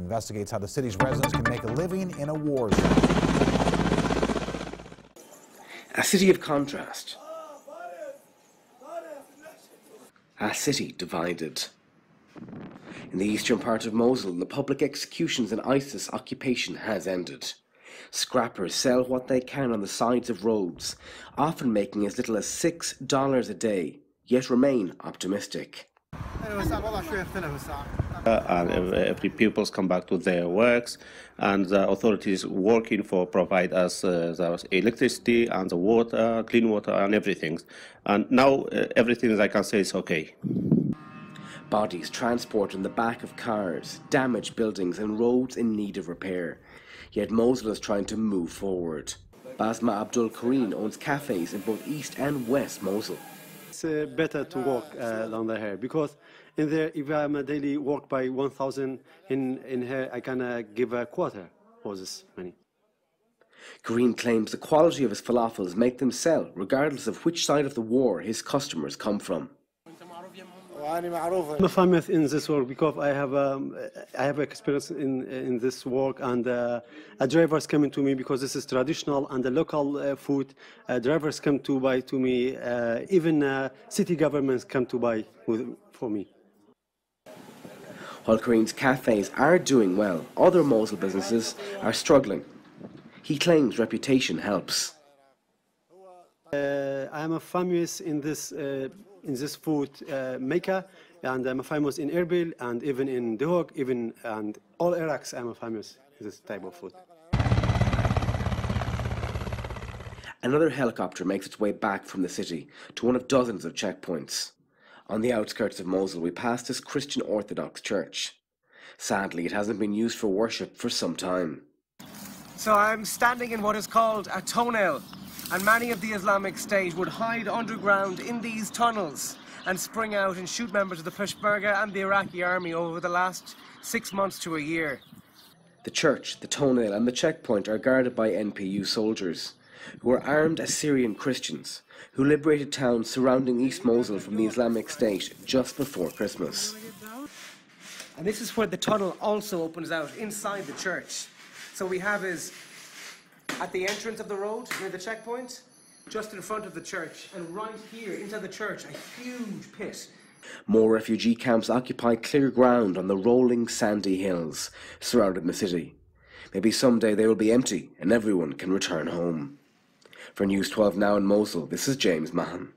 investigates how the city's residents can make a living in a war zone. A city of contrast. A city divided. In the eastern part of Mosul, the public executions and ISIS occupation has ended. Scrappers sell what they can on the sides of roads, often making as little as $6 a day, yet remain optimistic. And every pupils come back to their works, and the authorities working for provide us the electricity and the water, clean water and everything. And now everything, I can say, is okay. Bodies transported in the back of cars, damaged buildings and roads in need of repair. Yet Mosul is trying to move forward. Basma Abdul Karim owns cafes in both East and West Mosul. It's better to walk down here, because in there, if I'm a daily work by 1,000 in here, I can give a quarter for this money. Karim claims the quality of his falafels make them sell, regardless of which side of the war his customers come from. I'm famous in this work because I have experience in this work, and drivers coming to me because this is traditional and the local food. Drivers come to buy to me. Even city governments come to buy for me. While Karim's cafes are doing well, other Mosul businesses are struggling. He claims reputation helps. I am famous in this food maker, and I'm famous in Erbil and even in Duhok, and all Iraq. I'm famous in this type of food. Another helicopter makes its way back from the city to one of dozens of checkpoints. On the outskirts of Mosul, we pass this Christian Orthodox church. Sadly, it hasn't been used for worship for some time. So I'm standing in what is called a tunnel, and many of the Islamic State would hide underground in these tunnels and spring out and shoot members of the Peshmerga and the Iraqi army over the last 6 months to a year. The church, the tunnel and the checkpoint are guarded by NPU soldiers, who are armed Assyrian Christians, who liberated towns surrounding East Mosul from the Islamic State just before Christmas. And this is where the tunnel also opens out inside the church. So we have is at the entrance of the road near the checkpoint, just in front of the church, and right here inside the church, a huge pit. More refugee camps occupy clear ground on the rolling sandy hills surrounding the city. Maybe someday they will be empty and everyone can return home. For News 12 Now in Mosul, this is James Mahon.